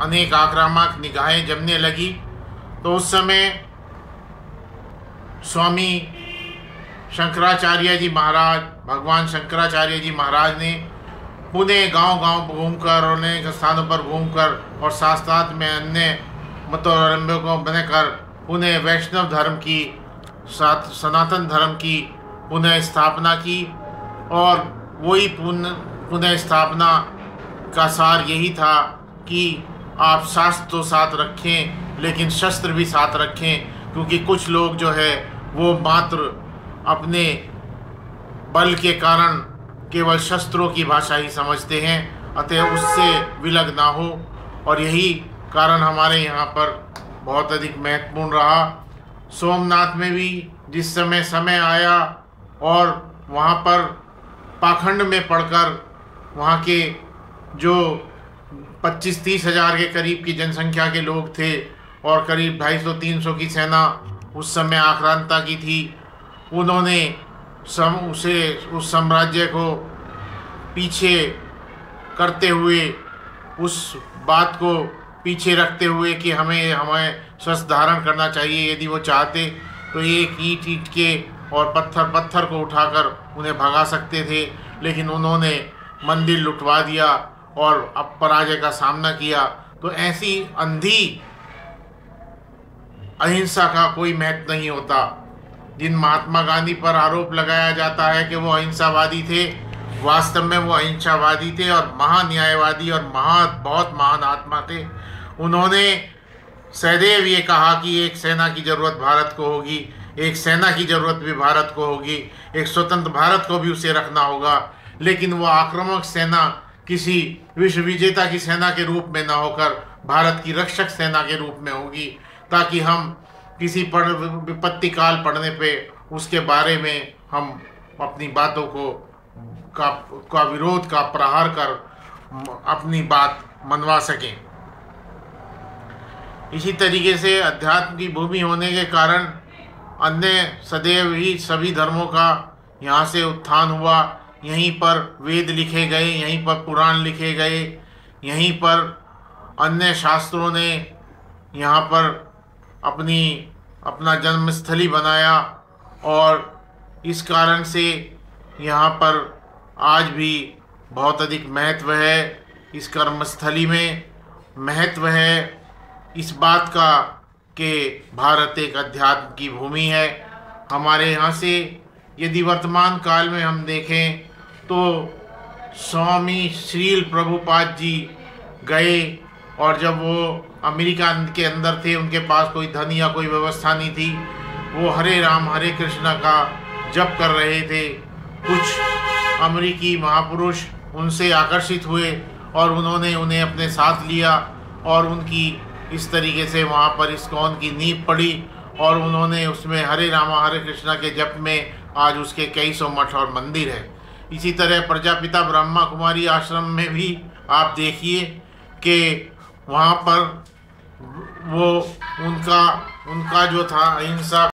अनेक आक्रामक निगाहें जमने लगी, तो उस समय स्वामी शंकराचार्य जी महाराज, भगवान शंकराचार्य जी महाराज ने पुणे गांव-गांव घूमकर और अनेक स्थानों पर घूमकर और साथ-साथ में अन्य मतोवलंबियों को बनकर पुनः वैष्णव धर्म की, साथ सनातन धर्म की पुनः स्थापना की। और वही पुनः स्थापना का सार यही था कि आप शास्त्र तो साथ रखें लेकिन शस्त्र भी साथ रखें, क्योंकि कुछ लोग जो है वो मात्र अपने बल के कारण केवल शस्त्रों की भाषा ही समझते हैं, अतः उससे विलग ना हो। और यही कारण हमारे यहाँ पर बहुत अधिक महत्वपूर्ण रहा। सोमनाथ में भी जिस समय आया और वहाँ पर पाखंड में पढ़कर वहाँ के जो 25-30 हज़ार के करीब की जनसंख्या के लोग थे और करीब 250-300 की सेना उस समय आक्रांता की थी, उन्होंने उस साम्राज्य को पीछे करते हुए, उस बात को पीछे रखते हुए कि हमें शस्त्र धारण करना चाहिए, यदि वो चाहते तो एक ईंट के और पत्थर को उठाकर उन्हें भगा सकते थे, लेकिन उन्होंने मंदिर लुटवा दिया और अब पराजय का सामना किया। तो ऐसी अंधी अहिंसा का कोई महत्व नहीं होता। जिन महात्मा गांधी पर आरोप लगाया जाता है कि वो अहिंसावादी थे, वास्तव में वो अहिंसावादी थे और महान्यायवादी और बहुत महान आत्मा थे। उन्होंने सदैव ये कहा कि एक सेना की ज़रूरत भारत को होगी, एक सेना की ज़रूरत भी भारत को होगी, एक स्वतंत्र भारत को भी उसे रखना होगा, लेकिन वो आक्रामक सेना किसी विश्व विजेता की सेना के रूप में ना होकर भारत की रक्षक सेना के रूप में होगी, ताकि हम किसी विपत्ति काल पड़ने पे उसके बारे में हम अपनी बातों का विरोध का प्रहार कर अपनी बात मनवा सकें। इसी तरीके से अध्यात्म की भूमि होने के कारण अन्य सदैव ही सभी धर्मों का यहाँ से उत्थान हुआ। यहीं पर वेद लिखे गए, यहीं पर पुराण लिखे गए, यहीं पर अन्य शास्त्रों ने यहाँ पर अपना जन्मस्थली बनाया और इस कारण से यहाँ पर आज भी बहुत अधिक महत्व है। इस कर्मस्थली में महत्व है इस बात का कि भारत एक अध्यात्म की भूमि है। हमारे यहाँ से यदि वर्तमान काल में हम देखें तो स्वामी श्रील प्रभुपाद जी गए, और जब वो अमेरिका के अंदर थे, उनके पास कोई धन या कोई व्यवस्था नहीं थी, वो हरे राम हरे कृष्ण का जप कर रहे थे। कुछ अमेरिकी महापुरुष उनसे आकर्षित हुए और उन्होंने उन्हें अपने साथ लिया और उनकी इस तरीके से वहाँ पर इस्कॉन की नींव पड़ी और उन्होंने उसमें हरे रामा हरे कृष्णा के जप में आज उसके कई सौ मठ और मंदिर है। इसी तरह प्रजापिता ब्रह्मा कुमारी आश्रम में भी आप देखिए कि वहाँ पर वो उनका जो था अहिंसा